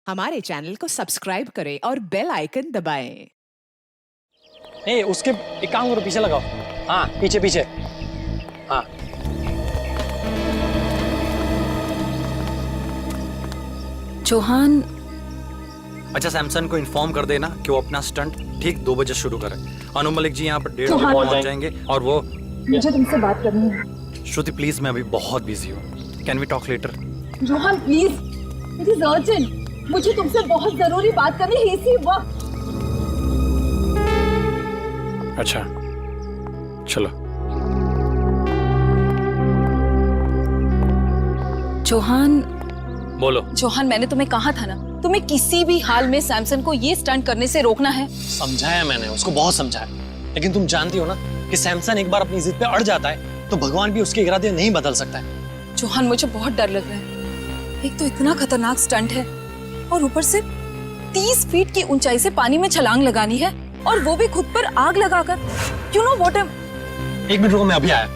हमारे चैनल को सब्सक्राइब करें और बेल आइकन दबाएं। नहीं उसके एक काम करो, पीछे लगाओ। हाँ पीछे पीछे। हाँ चौहान, अच्छा सैमसन को इन्फॉर्म कर देना कि वो अपना स्टंट ठीक 2 बजे शुरू करे। अनु मलिक जी यहाँ पर 1:30 बजे पहुँच जाएंगे और वो मुझे तुमसे बात करनी है। श्रुति प्लीज, मैं अभी बहुत बिजी हूँ। Can we talk later? Chauhan please, it is urgent. मुझे तुमसे बहुत जरूरी बात करनी है इसी वक्त। अच्छा चलो। चौहान, बोलो। चौहान मैंने तुम्हें कहा था ना, तुम्हें किसी भी हाल में सैमसन को ये स्टंट करने से रोकना है। समझाया मैंने उसको, बहुत समझाया, लेकिन तुम जानती हो ना कि सैमसन एक बार अपनी जिद पे अड़ जाता है तो भगवान भी उसके इरादे नहीं बदल सकता है। चौहान मुझे बहुत डर लग रहा है। एक तो इतना खतरनाक स्टंट है और ऊपर से 30 फीट की ऊंचाई से पानी में छलांग लगानी है और वो भी खुद पर आग लगाकर। You know what? एक मिनट रुको, मैं अभी आया।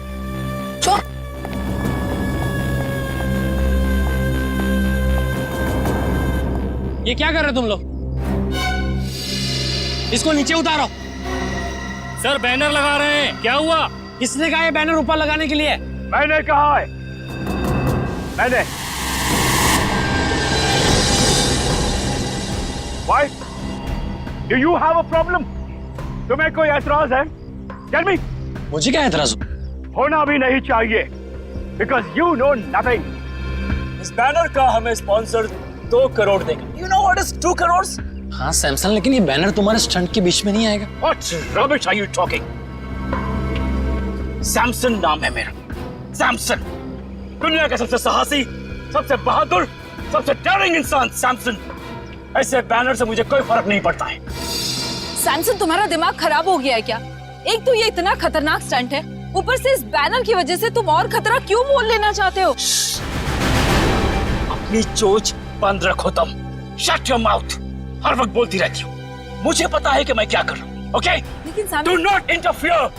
ये क्या कर रहे तुम लोग? इसको नीचे उतारो। सर बैनर लगा रहे हैं। क्या हुआ? किसने कहा ये बैनर ऊपर लगाने के लिए? मैंने कहा है। मैंने। Why? Do you have a problem? तुम्हें कोई ऐतराज है? Tell me. मुझे क्या एतराज? होना भी नहीं चाहिए। Because you know nothing. इस बैनर का हमें स्पॉन्सर 2 करोड़ देगा। You know what is 2 crore? हाँ सैमसन, लेकिन ये बैनर तुम्हारे स्टंट के बीच में नहीं आएगा। What rubbish are you talking? Samson नाम है मेरा। सैमसन, दुनिया का सबसे साहसी, सबसे बहादुर, सबसे डेयरिंग इंसान सैमसन। ऐसे बैनर से मुझे कोई फर्क नहीं पड़ता है। सैमसन, तुम्हारा दिमाग खराब हो गया है क्या? एक तो ये इतना खतरनाक स्टंट है, ऊपर से इस बैनर की वजह से तुम और खतरा क्यों मोल लेना चाहते हो? अपनी चोच बंद रखो तुम। Shut your mouth. हर वक्त बोलती रहती हो। मुझे पता है कि मैं क्या कर रहा हूँ। ओके? लेकिन Samson, do not interfere.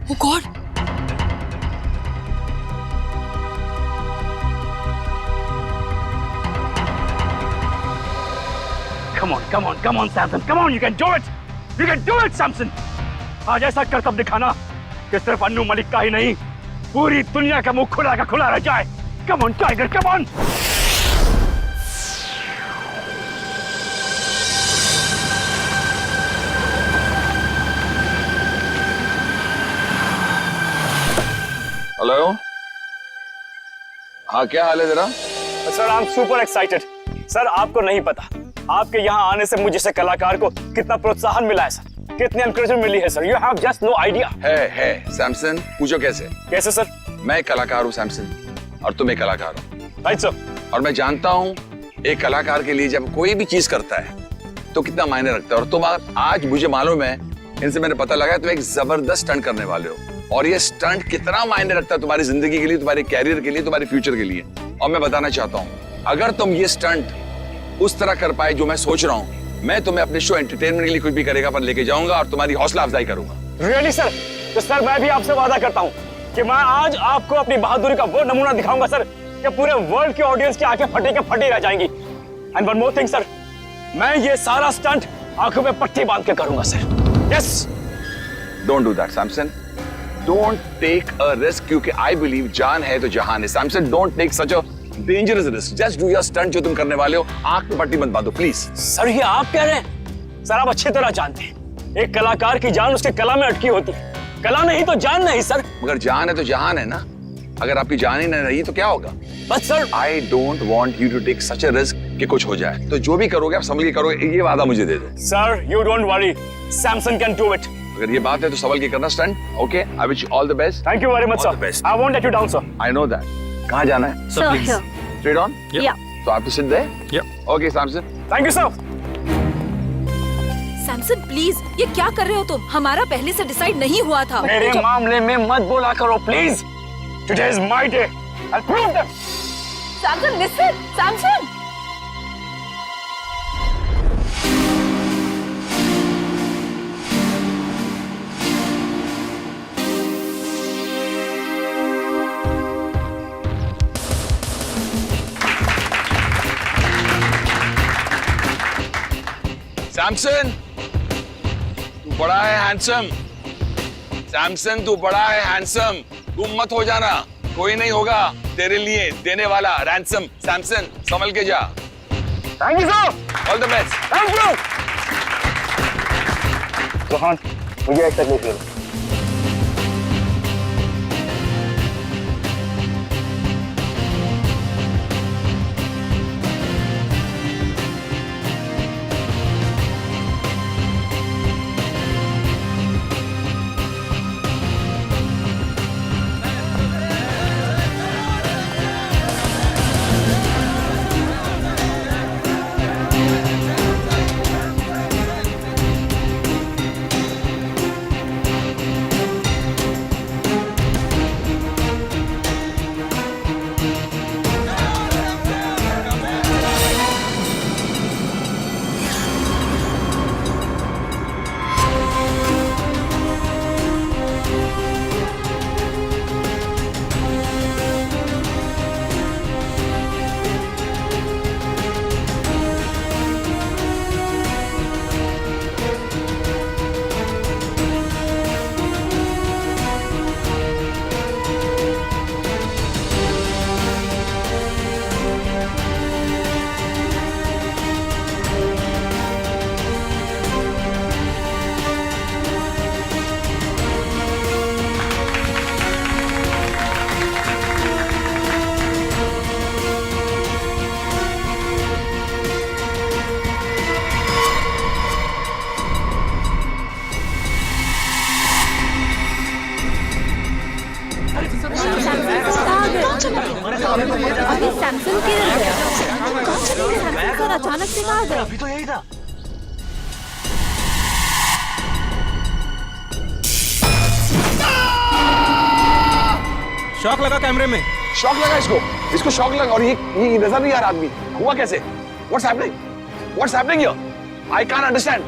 Oh God! Come on, Samson. Come on, you can do it. You can do it, Samson. आज ऐसा करतब दिखाना कि सिर्फ अन्नू मलिक का ही नहीं, पूरी दुनिया का मुंह खुला का खुला रह जाए। Come on, Tiger, come on. Hello, हाँ क्या हाल है तेरा? Sir, I am super excited. Sir, आपको नहीं पता, आपके यहाँ आने से मुझे जैसे कलाकार को कितना प्रोत्साहन मिला है सर, कितनी एनकरेजमेंट मिली है sir. You have just no idea. है सैमसन, पूछो कैसे? कैसे सर? मैं एक कलाकार हूँ सैमसन, और तुम एक कलाकार हो। Right sir. और मैं जानता हूँ एक कलाकार के लिए जब कोई भी चीज करता है तो कितना मायने रखता है। और तुम आज मुझे मालूम है, इनसे मैंने पता लगा तुम एक जबरदस्त स्टंट करने वाले हो, और ये स्टंट कितना मायने रखता है तुम्हारी जिंदगी के लिए, तुम्हारे कैरियर के लिए, तुम्हारे फ्यूचर के लिए। और मैं बताना चाहता हूँ, अगर तुम ये स्टंट उस तरह कर पाए जो मैं सोच रहा हूँ, मैं तुम्हें अपने शो एंटरटेनमेंट के लिए कुछ भी करेगा पर लेके जाऊंगा और तुम्हारी हौसला अफजाई करूंगा। Really sir? तो सर मैं भी आपसे वादा करता हूँ कि मैं आज आपको अपनी बहादुरी का वो नमूना दिखाऊंगा सर कि पूरे वर्ल्ड की ऑडियंस की आंखें फटे के फटे रह जाएंगी। And one more thing sir, मैं ये सारा स्टंट आंखों में पट्टी बांध के करूंगा sir. Yes. Don't do that Samson, don't take a risk, क्योंकि आई बिलीव जान है तो जहान है। Samson, don't take such a dangerous risk. Just do your stunt जो तुम करने वाले हो। आंख पे पट्टी मत बांधो प्लीज। सर ये आप कह रहे हैं? सर आप अच्छी तरह जानते हैं एक कलाकार की जान उसके कला में अटकी होती है। कला नहीं तो जान नहीं सर। मगर जान है तो जहान है ना। अगर आपकी जान ही नहीं रही तो क्या होगा? बस sir, I don't want you to take such a risk कि कुछ हो जाए। तो जो भी करोगे आप संभल के करोगे, ये वादा मुझे दे दो। Sir you don't worry, Samson can do it. अगर ये बात है तो संभल के करना stunt. Okay, I wish you all the best. Thank you very much All the sir. best. I won't let you down sir. I know that. कहाँ जाना है? Sir please. Straight on? Yeah. तो आप sit there? Yep. Okay Samson. Thank you sir. Samson please, ये क्या कर रहे हो तुम? हमारा पहले से डिसाइड नहीं हुआ था। मेरे मामले में मत बोला करो please. Today is my day. I prove that. Samson listen, Samson. Samson, तू बड़ा है हैंडसम। सैमसन, तू बड़ा है हैंडसम। तुम मत हो जाना, कोई नहीं होगा तेरे लिए देने वाला रैंसम। सैमसन, संभल के जा। Thank you sir. All the best. Thank you. Rohan, मुझे एक तकलीफ है। अभी सैमसंग किधर गया? सैमसंग सर अचानक से कहाँ गया? अभी तो यही था। शॉक लगा कैमरे में। शॉक लगा इसको शॉक लगा और ये नजर नहीं आ रहा आदमी। हुआ कैसे? What's happening? What's happening here? I can't understand.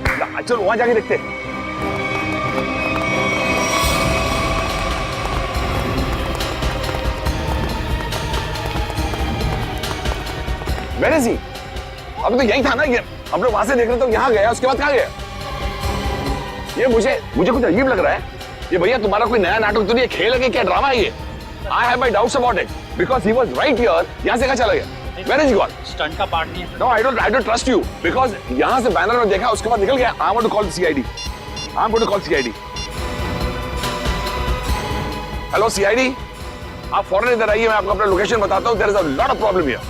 चलो वहां जाके देखते हैं। Where is he? अभी तो यही था ना ये। हम लोग वहां से देख रहे तो यहाँ गया, उसके बाद कहाँ गया? ये मुझे कुछ अजीब लग रहा है। ये भैया तुम्हारा कोई नया नाटक तो नहीं है, खेल है कि क्या ड्रामा है ये? I have my doubts about it because he was right here. यहाँ से कहाँ चला गया? Where is he gone? Stunt का पार्ट नहीं है। No, I don't trust you because यहाँ से बैनर में देखा उसके बाद निकल गया। I want to call the CID. I'm going to call CID. Hello CID. आप फौरन इधर आइए, मैं आपको अपना लोकेशन बताता हूँ। There is a lot of problem here.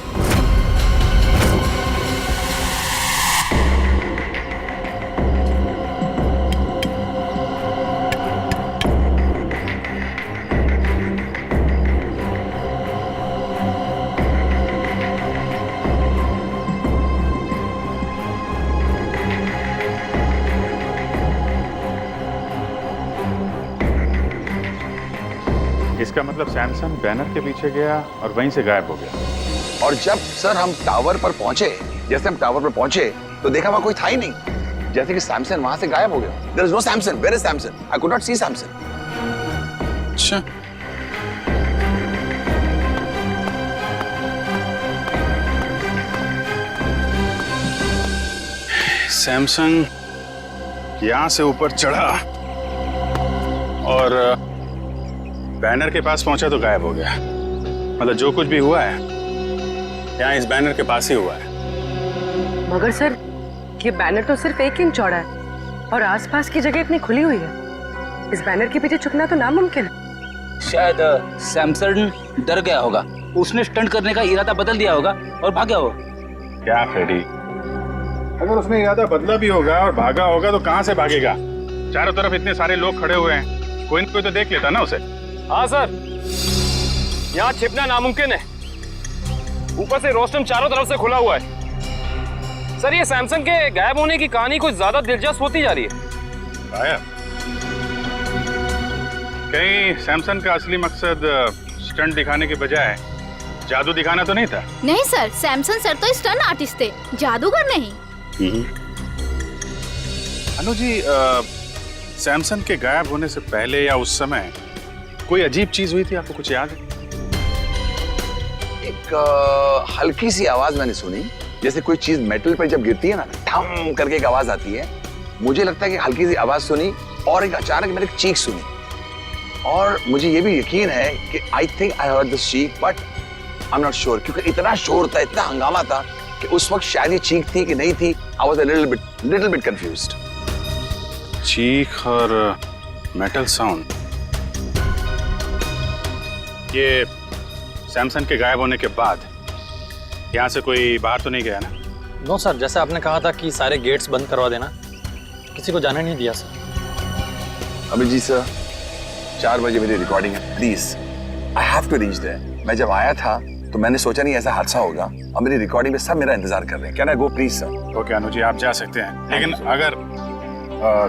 इसका मतलब सैमसन बैनर के पीछे गया और वहीं से गायब हो गया। और जब सर हम टावर पर पहुंचे, तो देखा वहां कोई था ही नहीं, जैसे कि सैमसन वहां से गायब हो गया। There is no Samson. Where is Samson? I could not see Samson. अच्छा, सैमसंग यहां से ऊपर चढ़ा और बैनर के पास पहुंचा तो गायब हो गया। मतलब जो कुछ भी हुआ है यहाँ इस बैनर के पास ही हुआ है। मगर सर, ये बैनर तो सिर्फ 1 इंच चौड़ा है और आसपास की जगह इतनी खुली हुई है। इस बैनर के पीछे छुपना तो नामुमकिन है। शायद सैमसन डर गया होगा, उसने स्टंट करने का इरादा बदल दिया होगा और भागा होगा। क्या फ्रेडी, अगर उसने इरादा बदला भी होगा और भागा होगा तो कहां से भागेगा? चारों तरफ इतने सारे लोग खड़े हुए हैं, कोई न कोई तो देख लेता ना उसे। हाँ सर, यहाँ छिपना नामुमकिन है। ऊपर से रोस्टम चारों तरफ से खुला हुआ है। सर, ये सैमसंग के गायब होने की कहानी कुछ ज्यादा दिलचस्प होती जा रही है। गायब? कहीं सैमसंग का असली मकसद स्टंट दिखाने के बजाय जादू दिखाना तो नहीं था? नहीं सर, सैमसंग सर तो स्टंट आर्टिस्ट थे, जादूगर नहीं। अनु जी, सैमसंग के गायब होने से पहले या उस समय कोई अजीब चीज हुई थी, आपको कुछ याद है? एक हल्की सी आवाज मैंने सुनी, जैसे कोई चीज मेटल पर जब गिरती है ना, ठम करके एक आवाज आती है। मुझे लगता है कि हल्की सी आवाज सुनी और एक अचानक मैंने एक चीख सुनी, और मुझे ये भी यकीन है कि I think I heard this चीख, but I am not sure, क्योंकि इतना शोर था, इतना हंगामा था कि उस वक्त शायद ये चीख थी कि नहीं थी। I was a little bit confused. चीख और मेटल साउंड, ये सैमसन के गायब होने के बाद यहाँ से कोई बाहर तो नहीं गया ना? नो सर, जैसे आपने कहा था कि सारे गेट्स बंद करवा देना, किसी को जाने नहीं दिया सर। अभिजीत सर, 4 बजे मेरी रिकॉर्डिंग है, please I have to reach there. मैं जब आया था तो मैंने सोचा नहीं ऐसा हादसा होगा, और मेरी रिकॉर्डिंग में सब मेरा इंतजार कर रहे हैं। Can I go please sir? Okay Anuj ji, आप जा सकते हैं, लेकिन अगर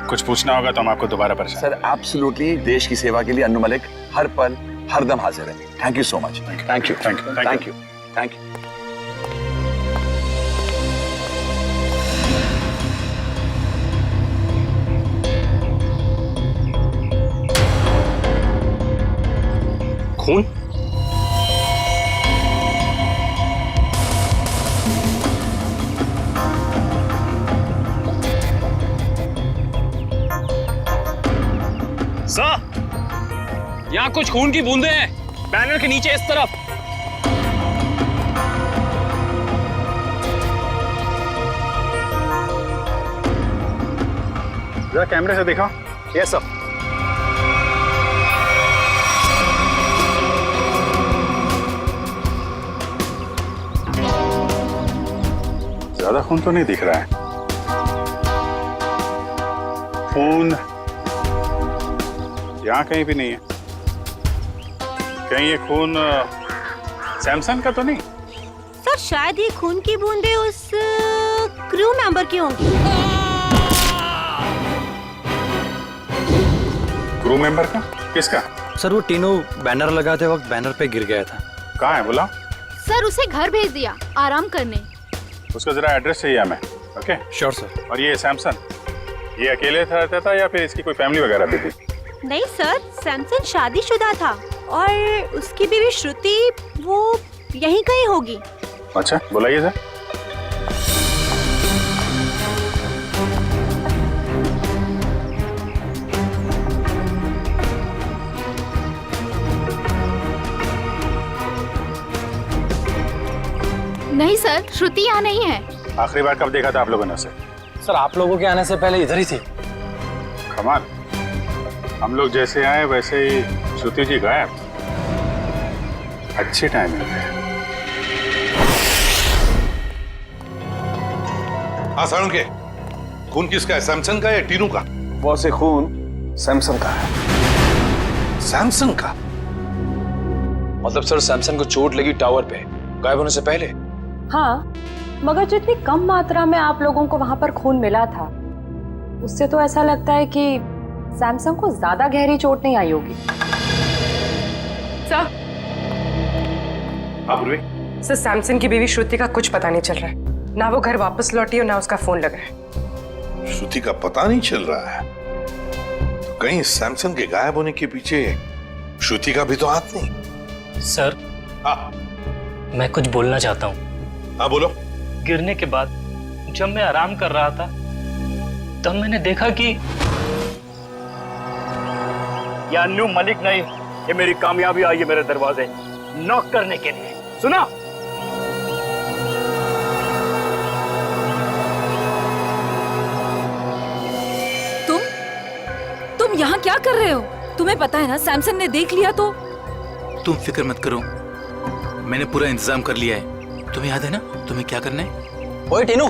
कुछ पूछना होगा तो हम आपको दोबारा परेशान। सर एब्सोल्युटली, देश की सेवा के लिए अन्नू मलिक हर पल हर दम हाजिर है। Thank you so much. Thank you thank you thank you thank you. खून? सर, यहाँ कुछ खून की बूंदें हैं, बैनर के नीचे इस तरफ। जरा कैमरे से दिखाओ। Yes sir. ज्यादा खून तो नहीं दिख रहा है। खून यहाँ कहीं भी नहीं है। कहीं ये खून सैमसन का तो नहीं? सर शायद ये खून की बूंदें उस क्रू मेंबर की होंगी। क्रू मेंबर का? किसका? सर वो टीनू बैनर लगाते वक्त बैनर पे गिर गया था। कहाँ है बोला? सर उसे घर भेज दिया आराम करने। उसका जरा एड्रेस चाहिए हमें। Okay sure sir. और ये सैमसन, ये अकेले रहता था या फिर इसकी कोई फैमिली वगैरह भी थी? नहीं सर, सैमसन शादीशुदा था और उसकी बीवी श्रुति वो यहीं कहीं होगी। अच्छा बुलाइए सर। नहीं सर, श्रुति यहाँ नहीं है। आखिरी बार कब देखा था आप लोगों ने उसे? सर आप लोगों के आने से पहले इधर ही थी। कमाल, हम लोग जैसे आए वैसे ही श्रुति जी गायब। अच्छी टाइमिंग है। हाँ सारुण के, खून किसका है, सैमसन का या टीनू का? वो से खून सैमसन का है। सैमसन का? मतलब सर सैमसन को चोट लगी टावर पे गायब होने से पहले? हाँ, मगर जितनी कम मात्रा में आप लोगों को वहां पर खून मिला था, उससे तो ऐसा लगता है कि सैमसन को ज्यादा गहरी चोट नहीं आई होगी। सर, सर सैमसन की बीवी श्रुति का कुछ पता नहीं चल रहा है। ना वो घर वापस लौटी और ना उसका फोन लगा है। श्रुति का पता नहीं चल रहा है, तो कहीं सैमसन के गायब होने के पीछे श्रुति का भी तो हाथ नहीं? सर हाँ मैं कुछ बोलना चाहता हूँ। हाँ बोलो। गिरने के बाद जब मैं आराम कर रहा था तब मैंने देखा कि ये अन्नू मलिक नहीं, ये मेरी कामयाबी आई है मेरे दरवाजे नॉक करने के लिए। सुना? तुम यहाँ क्या कर रहे हो? तुम्हें पता है ना सैमसन ने देख लिया तो? तुम फिक्र मत करो, मैंने पूरा इंतजाम कर लिया है। तुम्हें याद है ना तुम्हें क्या करना है? ओए टीनू,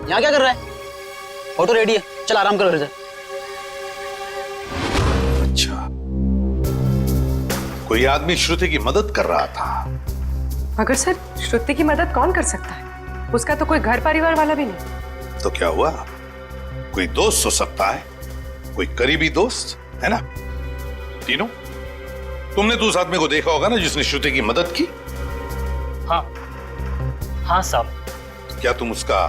यहाँ क्या कर रहा है? ऑटो रेडी है, चल आराम करो फिर से। अच्छा, कोई आदमी श्रुति की मदद कर रहा था। मगर सर श्रुति की मदद कौन कर सकता है? उसका तो कोई घर परिवार वाला भी नहीं। तो क्या हुआ? कोई दोस्त हो सकता है, कोई करीबी दोस्त, है ना? तीनों, तुमने तो उस आदमी को देखा होगा ना जिसने श्रुति की मदद की? हाँ हाँ साहब। तो क्या तुम उसका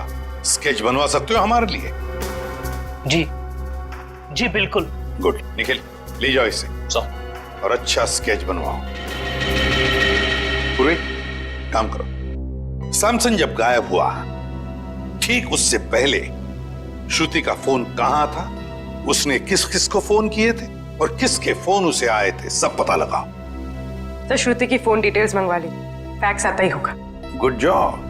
स्केच बनवा सकते हो हमारे लिए? जी जी बिल्कुल। गुड, निखिल ले जाओ इसे और अच्छा स्केच बनवाओ। पूरे काम करो। सैमसन जब गायब हुआ ठीक उससे पहले श्रुति का फोन कहां था, उसने किस किस को फोन किए थे और किसके फोन उसे आए थे, सब पता लगाओ। तो श्रुति की फोन डिटेल्स मंगवा ली, फैक्स आता ही होगा। Good job.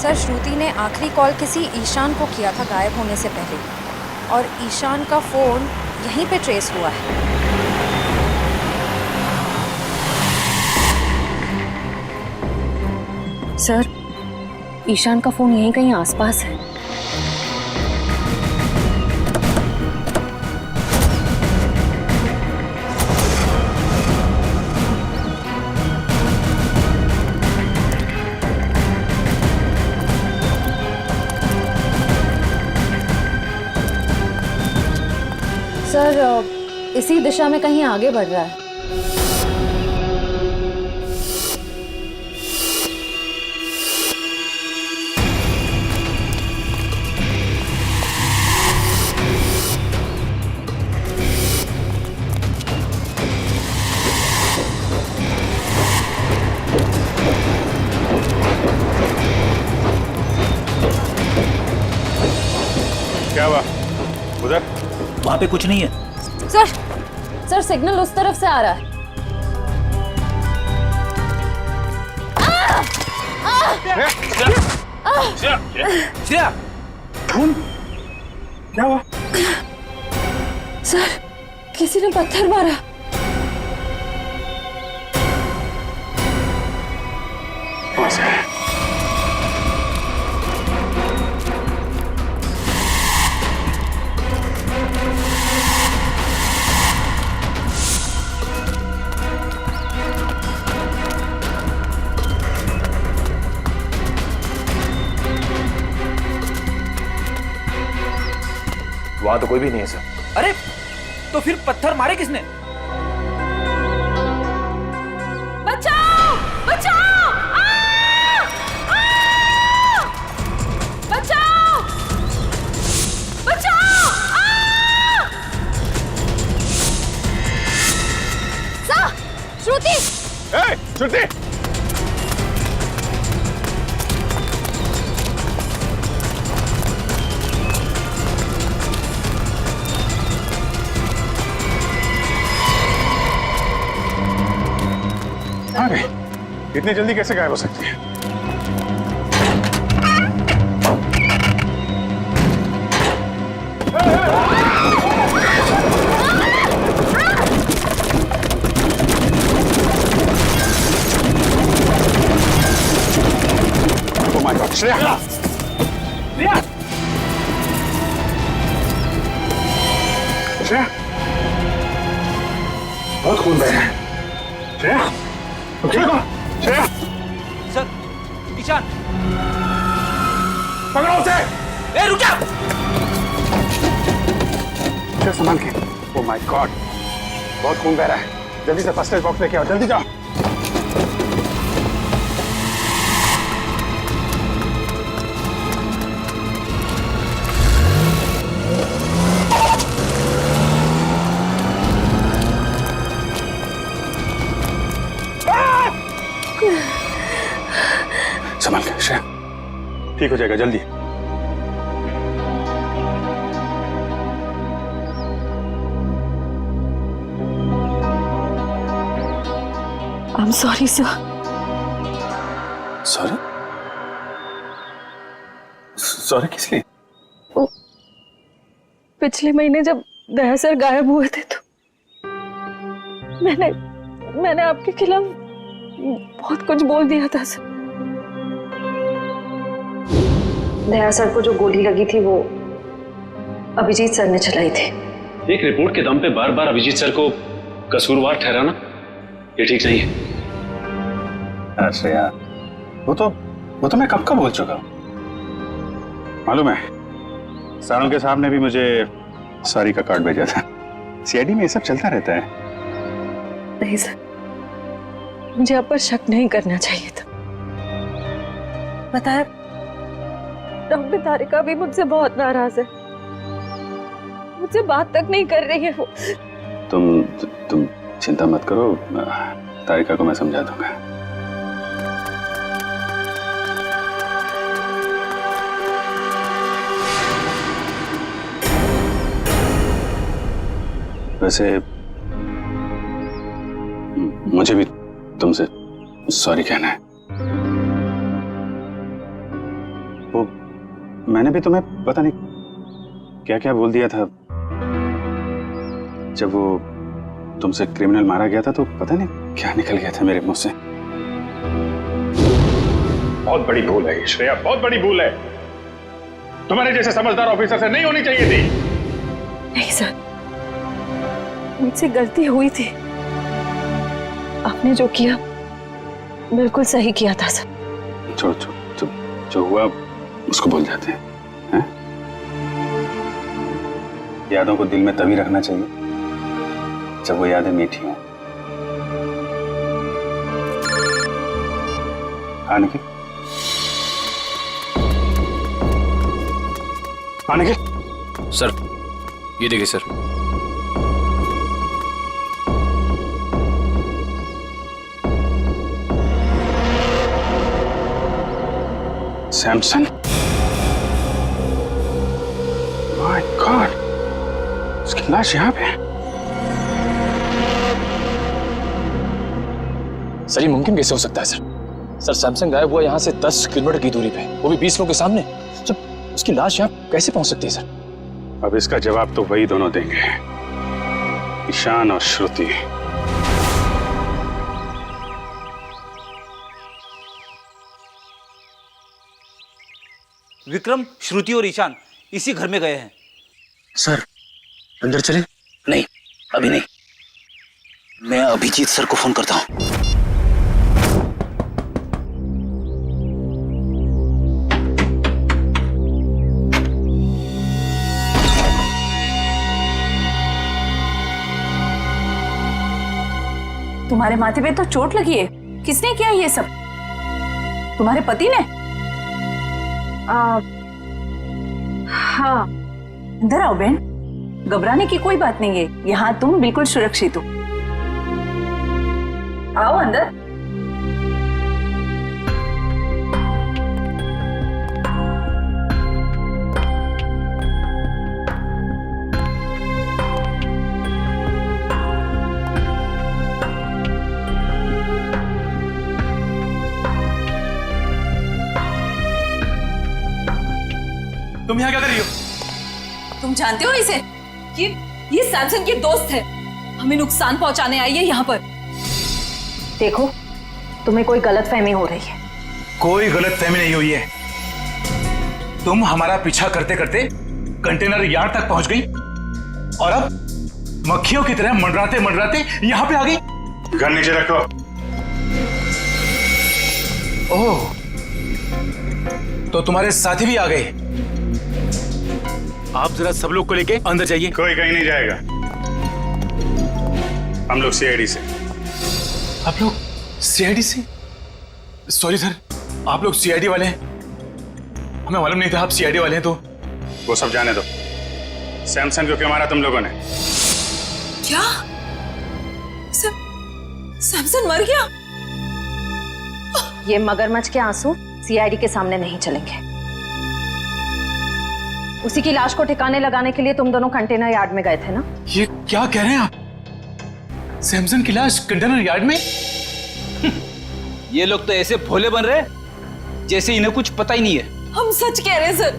सर, श्रुति ने आखिरी कॉल किसी ईशान को किया था गायब होने से पहले, और ईशान का फोन यहीं पे ट्रेस हुआ है। सर, ईशान का फोन यहीं कहीं आसपास है। सर, इसी दिशा में कहीं आगे बढ़ रहा है। क्या हुआ उधर? वहां पे कुछ नहीं है। सर सिग्नल उस तरफ से आ रहा है। श्रेया, क्या हुआ? सर, किसी ने पत्थर मारा। वहां तो कोई भी नहीं है सर। अरे तो फिर पत्थर मारे किसने? बचाओ! बचाओ! बचाओ! बचाओ! सर, श्रुति! श्रुति! अरे इतनी जल्दी कैसे गायब हो सकती है? Oh my God, Shreya! Shreya! बहुत खून बह रहा है। श्रेया! श्रेया! सर, ईशान! पकड़ो उसे! ए, रुक जा! श्रेया, संभाल के। Oh my God, बहुत खून बह रहा है। जल्दी से फर्स्ट एड बॉक्स लेके आओ, जल्दी जाओ। संभाल के श्रेया, ठीक हो जाएगा जल्दी। I'm sorry, sir. Sorry? Sorry किस लिए? पिछले महीने जब दया सर गायब हुए थे तो मैंने आपके खिलाफ बहुत कुछ बोल दिया था सर। दया सर को जो गोली लगी थी वो अभिजीत सर ने चलाई थी। एक रिपोर्ट के दम पे बार बार अभिजीत सर को कसूरवार ठहराना ये ठीक नहीं है। अरे यार, वो तो मैं कब का बोल चुका हूँ। मालूम है, सारुण के साहब ने भी मुझे सॉरी का कार्ड भेजा था। सीआईडी में ये सब चलता रहता है। नहीं सर, मुझे आप पर शक नहीं करना चाहिए था। डॉक्टर तारिका भी मुझसे बहुत नाराज है, मुझसे बात तक नहीं कर रही है वो। तुम चिंता मत करो, तारिका को मैं समझा दूंगा। वैसे मुझे भी तुमसे सॉरी कहना है। वो मैंने भी तुम्हें पता नहीं क्या क्या बोल दिया था। जब वो तुमसे क्रिमिनल मारा गया था तो पता नहीं क्या निकल गया था मेरे मुंह से। बहुत बड़ी भूल है श्रेया, बहुत बड़ी भूल है। तुम्हारे जैसे समझदार ऑफिसर से नहीं होनी चाहिए थी। नहीं सर, मुझसे गलती हुई थी। आपने जो किया बिल्कुल सही किया था सर। छोड़ो, जो हुआ उसको भूल जाते हैं। यादों को दिल में तभी रखना चाहिए जब वो यादें मीठी हों। हाँ निखिल, हाँ निखिल। सर ये देखिए सर। सैमसन, माय गॉड, उसकी लाश यहाँ पे है। सर ये मुमकिन कैसे हो सकता है सर? सर सैमसंग गायब हुआ यहाँ से 10 किलोमीटर की दूरी पे, वो भी 20 लोगों के सामने। जब उसकी लाश यहाँ कैसे पहुंच सकती है सर? अब इसका जवाब तो वही दोनों देंगे, ईशान और श्रुति। विक्रम, श्रुति और ईशान इसी घर में गए हैं। सर अंदर चले? नहीं अभी नहीं, मैं अभिजीत सर को फोन करता हूँ। तुम्हारे माथे पे तो चोट लगी है, किसने किया ये सब? तुम्हारे पति ने? हाँ। अंदर आओ बहन, घबराने की कोई बात नहीं है, यहाँ तुम बिल्कुल सुरक्षित हो। आओ अंदर। तुम यहाँ क्या कर रही हो? तुम जानते हो इसे? ये सैमसन की दोस्त है, हमें नुकसान पहुंचाने आई है यहाँ पर। देखो, तुम्हें कोई गलतफहमी हो रही है। कोई गलतफहमी नहीं हुई है। तुम हमारा पीछा करते करते कंटेनर यार्ड तक पहुंच गई और अब मक्खियों की तरह मंडराते मंडराते यहाँ पे आ गई। गन नीचे रखो। ओह, तो तुम्हारे साथी भी आ गए। आप जरा सब लोग को लेके अंदर जाइए। कोई कहीं नहीं जाएगा, हम लोग सीआईडी से। आप लोग सीआईडी से? सॉरी सर, आप लोग सीआईडी वाले हैं? हमें मालूम नहीं था आप सीआईडी वाले हैं। तो वो सब जाने दो। सैमसन को क्यों मारा तुम लोगों ने? क्या? सैमसन मर गया? ये मगरमच्छ के आंसू सीआईडी के सामने नहीं चलेंगे। उसी की लाश को ठिकाने लगाने के लिए तुम दोनों कंटेनर यार्ड में गए थे ना? ये क्या कह रहे हैं आप? सैमसन की लाश कंटेनर यार्ड में? ये लोग तो ऐसे भोले बन रहे जैसे इन्हें कुछ पता ही नहीं है। हम सच कह रहे हैं सर,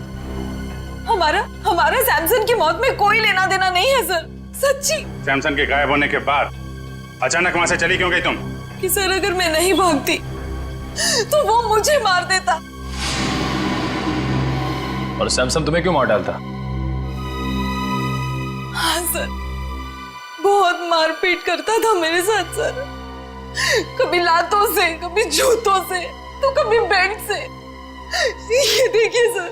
हमारा सैमसन की मौत में कोई लेना देना नहीं है सर, सच्ची। सैमसन के गायब होने के बाद अचानक वहां से चली क्यों गई तुम? कि सर अगर मैं नहीं भागती तो वो मुझे मार देता। और सैमसन तुम्हें क्यों मार डालता? हाँ सर, बहुत मारपीट करता था मेरे साथ सर, कभी लातों से, कभी जूतों से, तो कभी बेल्ट से। ये देखिए सर।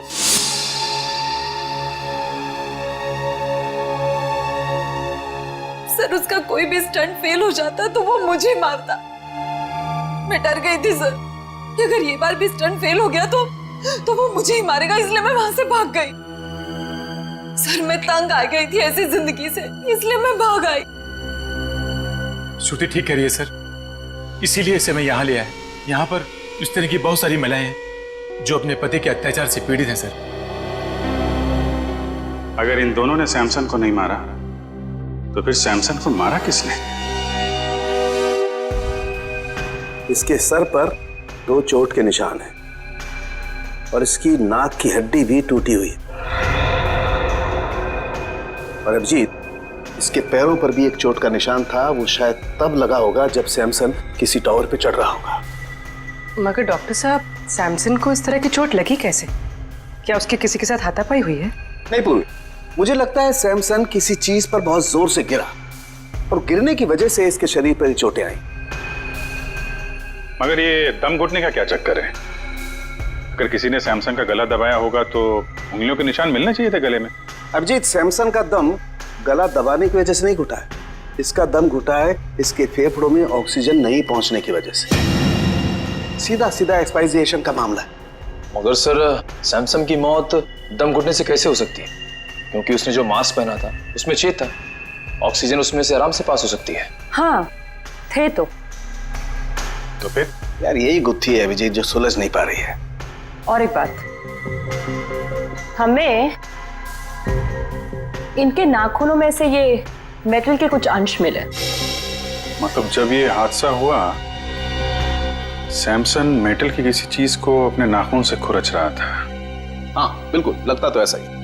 सर उसका कोई भी स्टंट फेल हो जाता तो वो मुझे मारता। मैं डर गई थी सर कि अगर ये बार भी स्टंट फेल हो गया तो तो वो मुझे ही मारेगा, इसलिए मैं वहां से भाग गई। सर मैं तंग आ गई थी ऐसी जिंदगी से, इसलिए मैं भाग आई। श्रुति ठीक कह रही है सर, इसीलिए इसे मैं यहाँ ले आया। यहाँ पर इस तरह की बहुत सारी महिलाएं हैं जो अपने पति के अत्याचार से पीड़ित हैं सर। अगर इन दोनों ने सैमसन को नहीं मारा तो फिर सैमसन को मारा किसने? इसके सर पर 2 चोट के निशान हैं और इसकी नाक की हड्डी भी टूटी हुई है। और अभिजीत, इसके पैरों पर भी एक चोट का निशान था, वो शायद तब लगा होगा जब सैमसन किसी टावर पे चढ़ रहा होगा। मगर डॉक्टर साहब, सैमसन को इस तरह की चोट लगी कैसे? क्या उसके किसी के साथ हाथापाई हुई है? नहीं पूर्वी, मुझे लगता है सैमसन किसी चीज पर बहुत जोर से गिरा और गिरने की वजह से इसके शरीर पर चोटें आई। मगर ये दम घुटने का क्या चक्कर है? अगर किसी ने सैमसन का गला दबाया होगा तो उंगलियों के निशान मिलने चाहिए थे गले में। अभिजीत, सैमसन का दम गला दबाने की वजह से नहीं घुटा है, इसका दम घुटा है इसके फेफड़ों में ऑक्सीजन नहीं पहुंचने की वजह से। सीधा सीधा एक्सपायरिएशन का मामला है। मगर सर, सैमसन की मौत दम घुटने से कैसे हो सकती है? क्योंकि उसने जो मास्क पहना था उसमें छेद था, ऑक्सीजन उसमें से आराम से पास हो सकती है। हाँ थे तो फिर यार यही गुत्थी है अभिजीत जो सुलझ नहीं पा रही है। और एक बात, हमें इनके नाखूनों में से ये मेटल के कुछ अंश मिले। मतलब जब ये हादसा हुआ सैमसन मेटल की किसी चीज को अपने नाखून से खुरच रहा था। हाँ बिल्कुल, लगता तो ऐसा ही।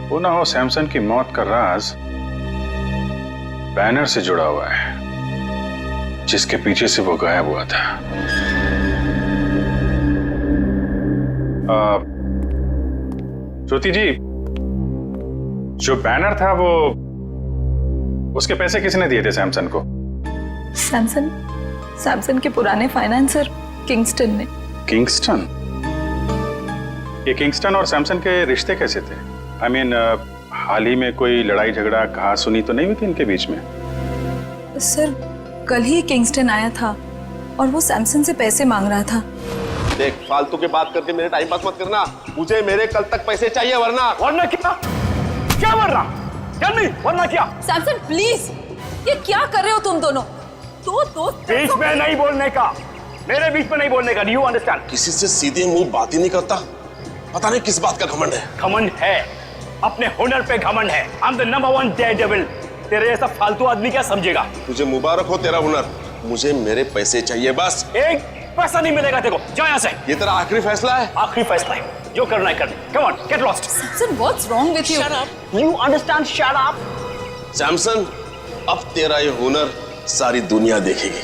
वो ना हो सैमसन की मौत का राज बैनर से जुड़ा हुआ है जिसके पीछे से वो गायब हुआ था। श्रुति जी, जो बैनर था वो उसके पैसे किसने दिए थे सैमसन को? सैमसन के पुराने फाइनेंसर किंगस्टन ने। किंगस्टन? ये किंगस्टन और सैमसन के रिश्ते कैसे थे? आई मीन, हाल ही में कोई लड़ाई झगड़ा कहा सुनी तो नहीं हुई थी इनके बीच में? सर कल ही किंगस्टन आया था और वो सैमसन से पैसे मांग रहा था। देख, फालतू की बात करके मेरे टाइम पास मत करना, मुझे मेरे कल तक पैसे चाहिए, वरना क्या वरना? क्या नहीं वरना क्या? सैमसन प्लीज, ये क्या कर रहे हो तुम दोनों? दो दोस्त बीच में नहीं बोलने का, मेरे बीच में नहीं बोलने का। You understand? किसी से सीधे मुंह बात ही नहीं करता, पता नहीं किस बात का घमंड है। घमंड है, अपने हुनर पे घमंड है। I am the number 1 Daredevil. तेरे जैसा फालतू आदमी क्या समझेगा? तुझे मुबारक हो तेरा हुनर, मुझे मेरे पैसे चाहिए बस। एक पैसा नहीं मिलेगा तेरे को, जा यहाँ से। ये तेरा आखिरी फैसला है? आखिरी फैसला है, जो करना है कर। Come on, get lost. Samson, what's wrong with you? Shut up. You understand? Shut up. Samson, अब तेरा ये हुनर सारी दुनिया देखेगी।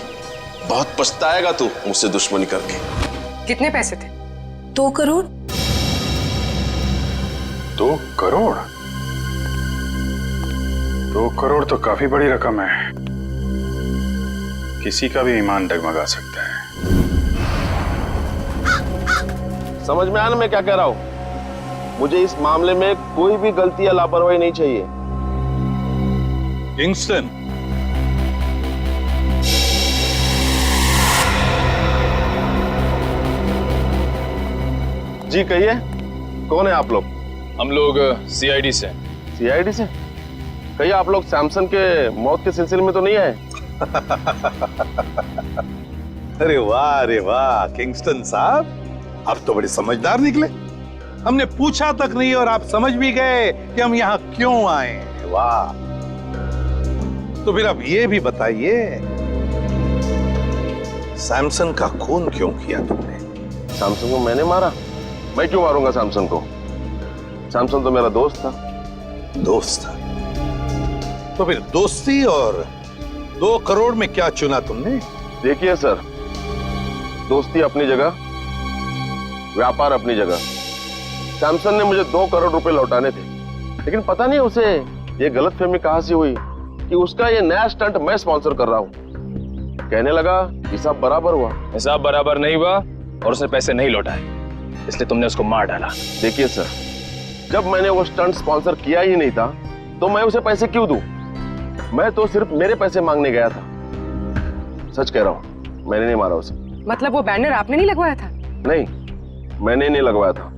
बहुत पछताएगा तू मुझसे दुश्मनी करके। कितने पैसे थे? 2 करोड़। 2 करोड़? 2 करोड़ तो काफी बड़ी रकम है, किसी का भी ईमान डगमगा सकता है। समझ में आया ना मैं क्या कह रहा हूं? मुझे इस मामले में कोई भी गलती या लापरवाही नहीं चाहिए। किंगस्टन, जी कहिए, कौन है आप लोग? हम लोग सीआईडी से। सीआईडी से? कहिए, आप लोग सैमसन के मौत के सिलसिले में तो नहीं आए? अरे वाह किंगस्टन साहब, आप तो बड़े समझदार निकले। हमने पूछा तक नहीं और आप समझ भी गए कि हम यहाँ क्यों आए। वाह। तो फिर अब ये भी बताइए, सैमसन का खून क्यों किया तुमने? सैमसन को मैंने मारा? मैं क्यों मारूंगा सैमसन को? सैमसन तो मेरा दोस्त था। दोस्त था? तो फिर दोस्ती और 2 करोड़ में क्या चुना तुमने? देखिए सर, दोस्ती अपनी जगह, व्यापार अपनी जगह। सैमसन ने मुझे 2 करोड़ रुपए लौटाने थे, लेकिन पता नहीं उसे ये गलतफहमी कहां से हुई कि उसका ये नया स्टंट मैं स्पॉन्सर कर रहा हूं। कहने लगा हिसाब बराबर हुआ। हिसाब बराबर नहीं हुआ और उसने पैसे नहीं लौटाए, इसलिए तुमने उसको मार डाला। देखिए सर, जब मैंने वो स्टंट स्पॉन्सर किया ही नहीं था तो मैं उसे पैसे क्यों दूं? मैं तो सिर्फ मेरे पैसे मांगने गया था। सच कह रहा हूं, मैंने नहीं मारा उसे। मतलब वो बैनर आपने नहीं लगवाया था? नहीं, मैंने नहीं लगवाया था।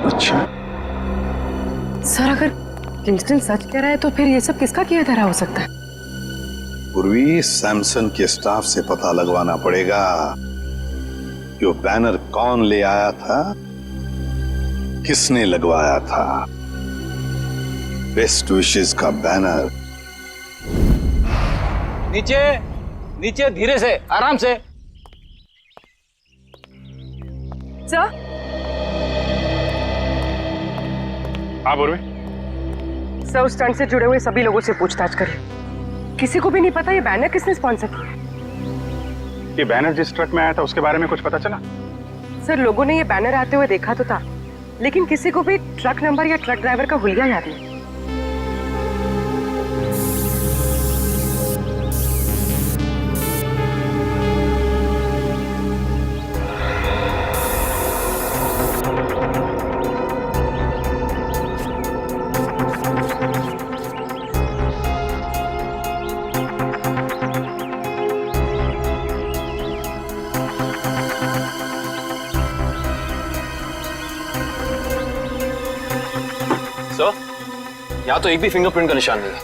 अच्छा। सर अगर किंगस्टन सच कह रहा है तो फिर ये सब किसका किया धरा हो सकता है? पूर्वी, सैमसन के स्टाफ से पता लगवाना पड़ेगा कि वो बैनर कौन ले आया था, किसने लगवाया था। बेस्ट विशेस का बैनर। नीचे नीचे, धीरे से, आराम से। सर हाँ पूर्वी। सर उस स्टंट से जुड़े हुए सभी लोगों से पूछताछ करें। किसी को भी नहीं पता ये बैनर किसने स्पॉन्सर किया। ये बैनर जिस ट्रक में आया था उसके बारे में कुछ पता चला? सर लोगों ने ये बैनर आते हुए देखा तो था, लेकिन किसी को भी ट्रक नंबर या ट्रक ड्राइवर का हुलिया याद नहीं। यहाँ तो एक भी फिंगरप्रिंट का निशान नहीं है।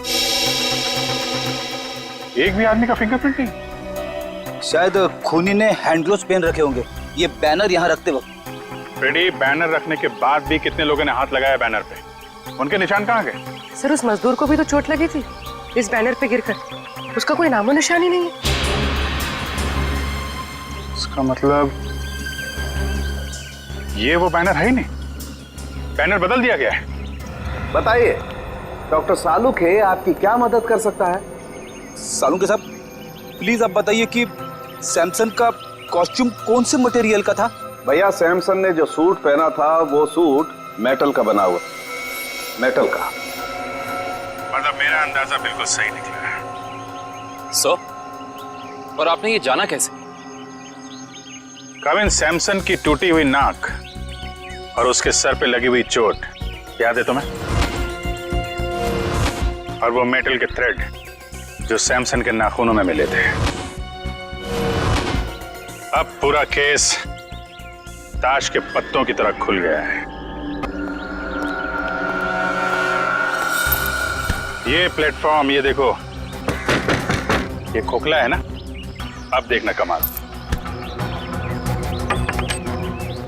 एक भी आदमी का फिंगरप्रिंट नहीं। शायद खूनी ने हैंड ग्लोव्स पहन रखे होंगे ये बैनर यहाँ रखते वक्त। फ्रेडी, बैनर रखने के बाद भी कितने लोगों ने हाथ लगाया बैनर पे? उनके निशान कहाँ गए? सर उस मजदूर को भी तो चोट लगी थी इस बैनर पे गिरकर, उसका कोई नामो निशान ही नहीं है। इसका मतलब ये वो बैनर है ही नहीं, बैनर बदल दिया गया है। बताइए डॉक्टर सालुक है, आपकी क्या मदद कर सकता है? सालुंके साहब प्लीज आप बताइए कि सैमसन का कॉस्ट्यूम कौन से मटेरियल का था? भैया सैमसन ने जो सूट पहना था वो सूट मेटल का बना हुआ, मेटल का। मतलब मेरा अंदाजा बिल्कुल सही निकला है। सर, और आपने ये जाना कैसे? कविन, सैमसन की टूटी हुई नाक और उसके सर पे लगी हुई चोट याद है तुम्हें? और वो मेटल के थ्रेड जो सैमसन के नाखूनों में मिले थे। अब पूरा केस ताश के पत्तों की तरह खुल गया है। ये प्लेटफॉर्म, ये देखो, ये खोखला है ना? अब देखना कमाल।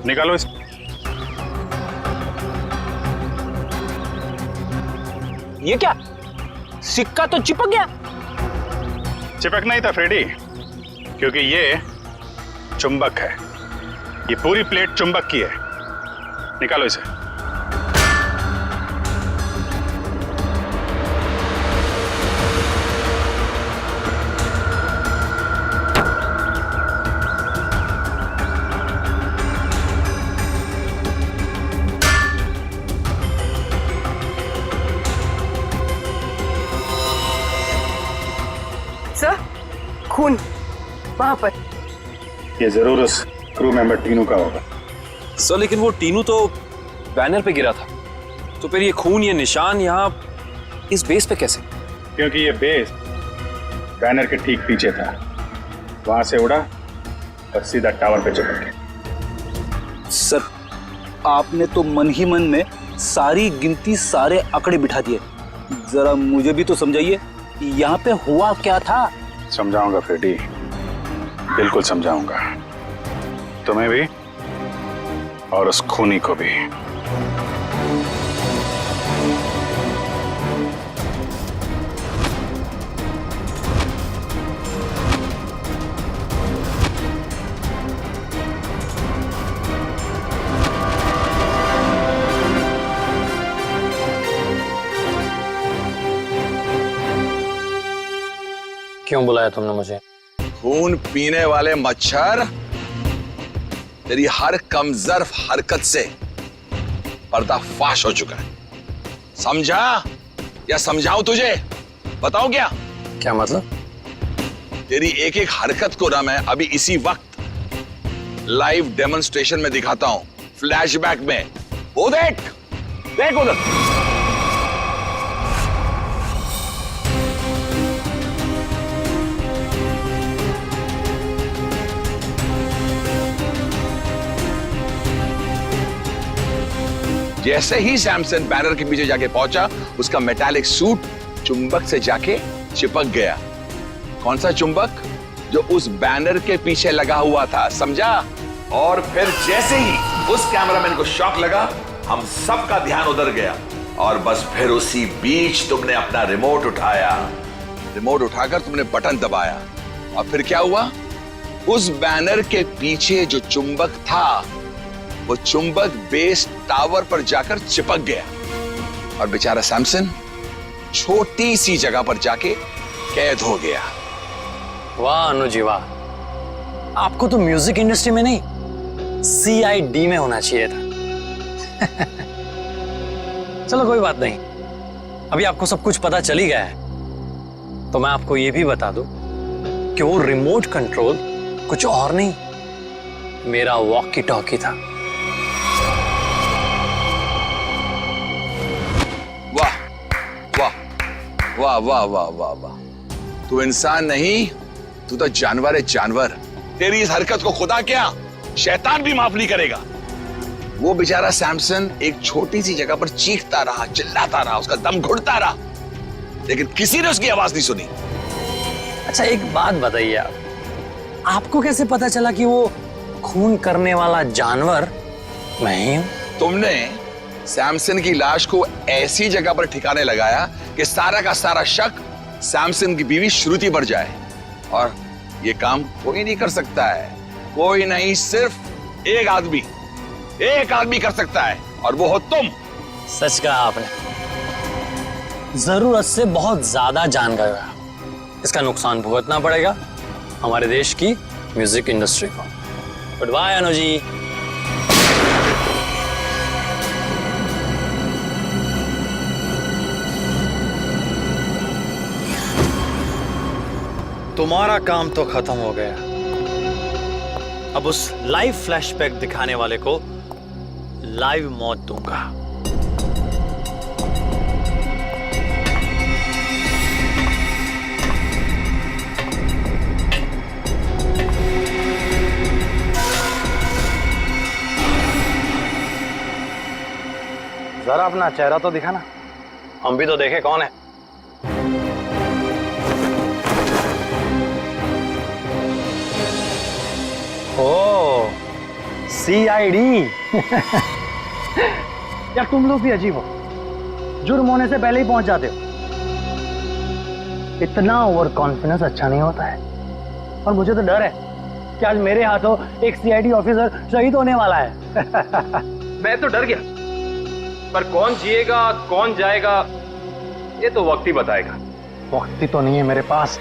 निकालो इस। ये क्या? सिक्का तो चिपक गया। चिपक नहीं था फ्रेडी, क्योंकि ये चुंबक है। ये पूरी प्लेट चुंबक की है। निकालो इसे। सर खून वहां पर। ये जरूर उस क्रू मेंबर टीनू का होगा। सर लेकिन वो टीनू तो बैनर पे गिरा था, तो फिर ये खून, ये निशान यहाँ इस बेस पे कैसे? क्योंकि ये बेस बैनर के ठीक पीछे था, वहां से उड़ा और सीधा टावर पे चिपक गया। सर आपने तो मन ही मन में सारी गिनती, सारे आंकड़े बिठा दिए। जरा मुझे भी तो समझाइए यहाँ पे हुआ क्या था? समझाऊंगा फ्रेडी, बिल्कुल समझाऊंगा, तुम्हें भी और उस खूनी को भी। क्यों बुलाया तुमने मुझे? खून पीने वाले मच्छर, तेरी हर कमजोर हरकत से पर्दाफाश हो चुका है। समझा या समझाऊं तुझे? बताओ क्या? क्या मतलब? तेरी एक एक हरकत को ना मैं अभी इसी वक्त लाइव डेमोन्स्ट्रेशन में दिखाता हूं, फ्लैशबैक में। वो देख, देख उधर। जैसे ही सैमसन बैनर के पीछे जाके पहुंचा, उसका मेटालिक सूट चुंबक से जाके चिपक गया। कौन सा चुंबक? जो उस बैनर के पीछे लगा हुआ था, समझा? और फिर जैसे ही उस कैमरामैन को शॉक लगा, हम सबका ध्यान उधर गया और बस फिर उसी बीच तुमने अपना रिमोट उठाया। रिमोट उठाकर तुमने बटन दबाया और फिर क्या हुआ? उस बैनर के पीछे जो चुंबक था, वो चुंबक बेस टावर पर जाकर चिपक गया और बेचारा सैमसन छोटी सी जगह पर जाके कैद हो गया। वाह अनुजी वाह, आपको तो म्यूजिक इंडस्ट्री में नहीं, CID में होना चाहिए था। चलो कोई बात नहीं, अभी आपको सब कुछ पता चल ही गया है, तो मैं आपको यह भी बता दूं कि वो रिमोट कंट्रोल कुछ और नहीं, मेरा वॉकी टॉकी था। वाह वाह वाह वाह वाह वाह वाह, तू इंसान नहीं, तू तो जानवर है, जानवर। तेरी इस हरकत को खुदा क्या शैतान भी माफ नहीं करेगा। वो बेचारा सैमसन एक छोटी सी जगह पर चीखता रहा, चिल्लाता रहा, उसका दम घुटता रहा, लेकिन किसी ने उसकी आवाज नहीं सुनी। अच्छा एक बात बताइए, आपको कैसे पता चला कि वो खून करने वाला जानवर मैं ही हूं? तुमने सैमसन की लाश को ऐसी जगह पर ठिकाने लगाया कि सारा का सारा शक सैमसन की बीवी श्रुति पर जाए, और ये काम कोई नहीं कर सकता है, कोई नहीं, सिर्फ एक आदमी कर सकता है, और वो हो तुम। सच कहा आपने, जरूरत से बहुत ज्यादा जान गया, इसका नुकसान भुगतना पड़ेगा हमारे देश की म्यूजिक इंडस्ट्री को। Good bye Anuji. तुम्हारा काम तो खत्म हो गया, अब उस लाइव फ्लैशबैक दिखाने वाले को लाइव मौत दूंगा। जरा अपना चेहरा तो दिखाना, हम भी तो देखे कौन है। ओ CID। यार तुम लोग भी अजीब हो, जुर्म होने से पहले ही पहुंच जाते हो। इतना ओवर कॉन्फिडेंस अच्छा नहीं होता है, और मुझे तो डर है कि आज मेरे हाथों एक CID ऑफिसर शहीद होने वाला है। मैं तो डर गया, पर कौन जिएगा कौन जाएगा ये तो वक्त ही बताएगा। वक्त ही तो नहीं है मेरे पास।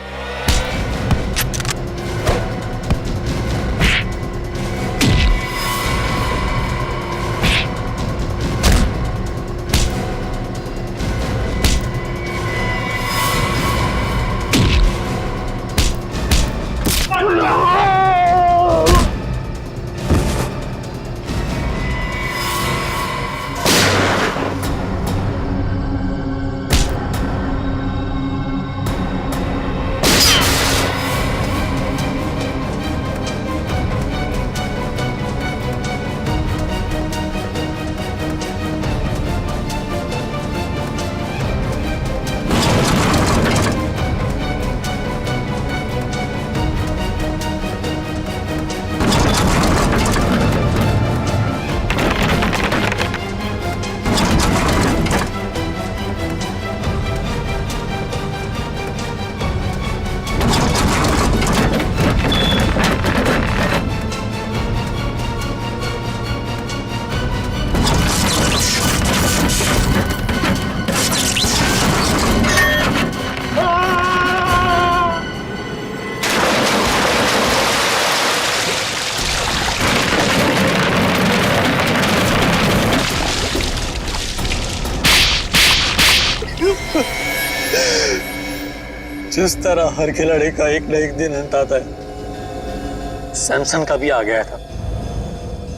जिस तरह हर खिलाड़ी का एक न एक दिन अंत आता है, सैमसन का भी आ गया था,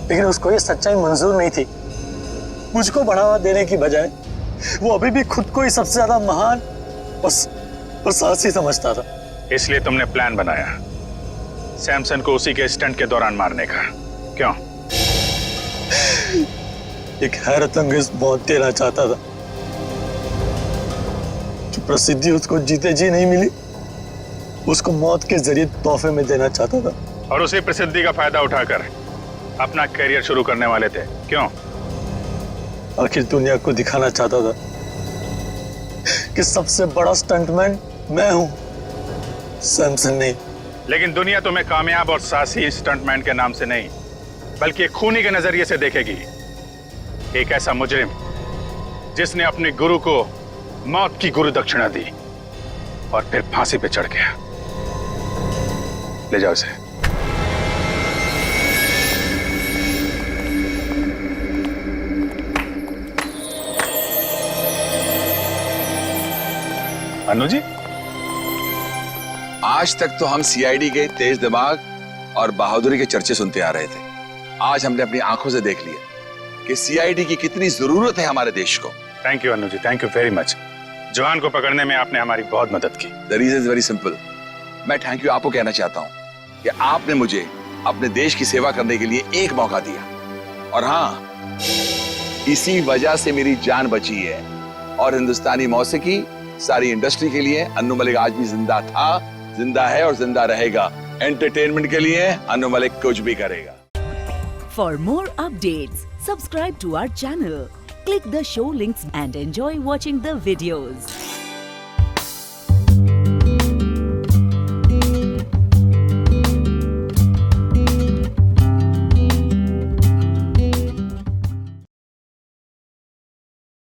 लेकिन उसको ये सच्चाई मंजूर नहीं थी। मुझको बढ़ावा देने की बजाय वो अभी भी खुद को ही सबसे ज्यादा महान और साहसी समझता था। इसलिए तुमने प्लान बनाया सैमसन को उसी के स्टंट के दौरान मारने का, क्यों? एक हैरत अंगेज मौत देना चाहता था। जो प्रसिद्धि उसको जीते जी नहीं मिली, उसको मौत के जरिए तोहफे में देना चाहता था। और उसी प्रसिद्धि का फायदा उठाकर अपना करियर शुरू करने वाले थे, क्यों? आखिर दुनिया को दिखाना चाहता था कि सबसे बड़ा स्टंटमैन मैं हूं, सैमसन नहीं। लेकिन दुनिया तुम्हें कामयाब और साहसी स्टंटमैन के नाम से नहीं, बल्कि एक खूनी के नजरिए से देखेगी। एक ऐसा मुजरिम जिसने अपने गुरु को मौत की गुरु दक्षिणा दी और फिर फांसी पे चढ़ गया। ले जाओ इसे। अनु जी, आज तक तो हम सीआईडी के तेज दिमाग और बहादुरी के चर्चे सुनते आ रहे थे। आज हमने अपनी आंखों से देख लिया कि सीआईडी की कितनी जरूरत है हमारे देश को। Thank you Anu ji, thank you very much. जवान को पकड़ने में आपने हमारी बहुत मदद की। The reason is very simple. मैं थैंक यू आपको कहना चाहता हूं कि आपने मुझे अपने देश की सेवा करने के लिए एक मौका दिया, और हाँ, इसी वजह से मेरी जान बची है। और हिंदुस्तानी मौसीकी सारी इंडस्ट्री के लिए अन्नू मलिक आज भी जिंदा था, जिंदा है और जिंदा रहेगा। एंटरटेनमेंट के लिए अन्नू मलिक कुछ भी करेगा। For more updates, subscribe to our channel, click the show links and enjoy watching the videos.